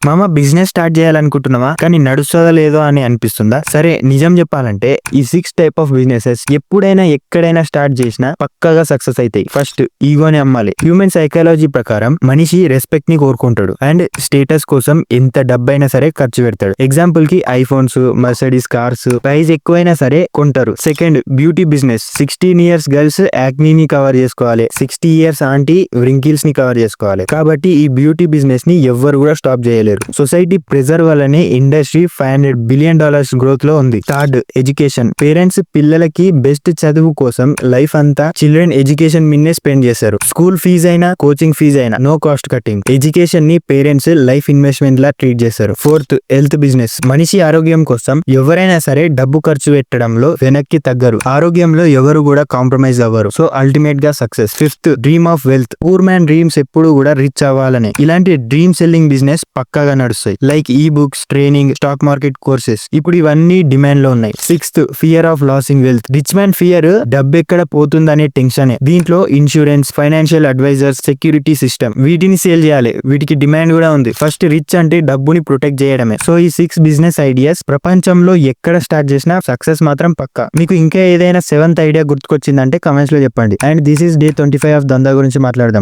మామ business start చేయాలనుకుంటున్నావా కానీ నడుస్తుందా లేదో అని అనిపిస్తుందా? సరే నిజం చెప్పాలంటే ఈ 6 టైప్ ఆఫ్ బిజినెసెస్ ఎప్పుడైనా ఎక్కడైనా స్టార్ట్ చేసినా పక్కాగా సక్సెస్ అవుతాయి. ఫస్ట్ ఈగోని అమ్మాలి. హ్యూమన్ సైకాలజీ ప్రకారం మనిషి రెస్పెక్ట్ ని కోరుకుంటాడు అండ్ స్టేటస్ కోసం ఎంత డబ్బైనా సరే ఖర్చు పెడతాడు. ఎగ్జాంపుల్ కి ఐఫోన్స్, మర్సిడీస్ కార్స్ ప్రైస్ ఎక్కువైనా సరే కొంటారు. Second beauty business. 16 years girls యాక్నీని కవర్ చేసుకోవాలి, 60 ఇయర్స్ ఆంటీ వ్రింకిల్స్ ని కవర్ చేసుకోవాలి. కాబట్టి ఈ బ్యూటీ బిజినెస్ ని ఎవ్వరు కూడా స్టాప్ చేయలేరు. సొసైటీ ప్రెజర్ వల్లనే ఇండస్ట్రీ $500 బిలియన్ గ్రోత్ లో ఉంది. Third education. పేరెంట్స్ పిల్లలకి బెస్ట్ చదువు కోసం లైఫ్ అంతా చిల్డ్రన్ ఎడ్యుకేషన్ మీదనే స్పెండ్ చేశారు. స్కూల్ ఫీజ్ అయినా కోచింగ్ ఫీజ్ అయినా నో కాస్ట్ కటింగ్. ఎడ్యుకేషన్ ని పేరెంట్స్ లైఫ్ ఇన్వెస్ట్మెంట్ లా ట్రీట్ చేశారు. Fourth health business. మనిషి ఆరోగ్యం కోసం ఎవరైనా సరే డబ్బు ఖర్చు పెట్టడంలో వెనక్కి తగ్గరు. ఆరోగ్యంలో ఎవరు కూడా కాంప్రమైజ్ అవ్వరు. సో అల్టిమేట్ గా success. Fifth dream of wealth. Poor man dreams ఎప్పుడు కూడా రిచ్ అవ్వాలని. ఇలాంటి డ్రీమ్ సెల్లింగ్ బిజినెస్ పక్కాగా నడుస్తాయి. లైక్ ఈ books, training, stock market courses. ఇప్పుడు ఇవన్నీ డిమాండ్ లో ఉన్నాయి. Sixth fear of losing wealth. Rich man fear డబ్బు ఎక్కడ పోతుందనే టెన్షన్. దీంట్లో insurance, financial advisors, security system వీటిని సేల్ చేయాలి. వీటికి డిమాండ్ కూడా ఉంది. ఫస్ట్ రిచ్ అంటే డబ్బుని ప్రొటెక్ట్ చేయడమే. సో ఈ 6 బిజినెస్ ఐడియాస్ ప్రపంచంలో ఎక్కడ స్టార్ట్ చేసినా సక్సెస్ మాత్రం పక్కా. మీకు ఇంకా ఏదైనా 7th ఐడియా గుర్తుకొచ్చిందంటే కమెంట్స్ లో చెప్పండి. And this is day 25 of దందా గురించి మాట్లాడదాం.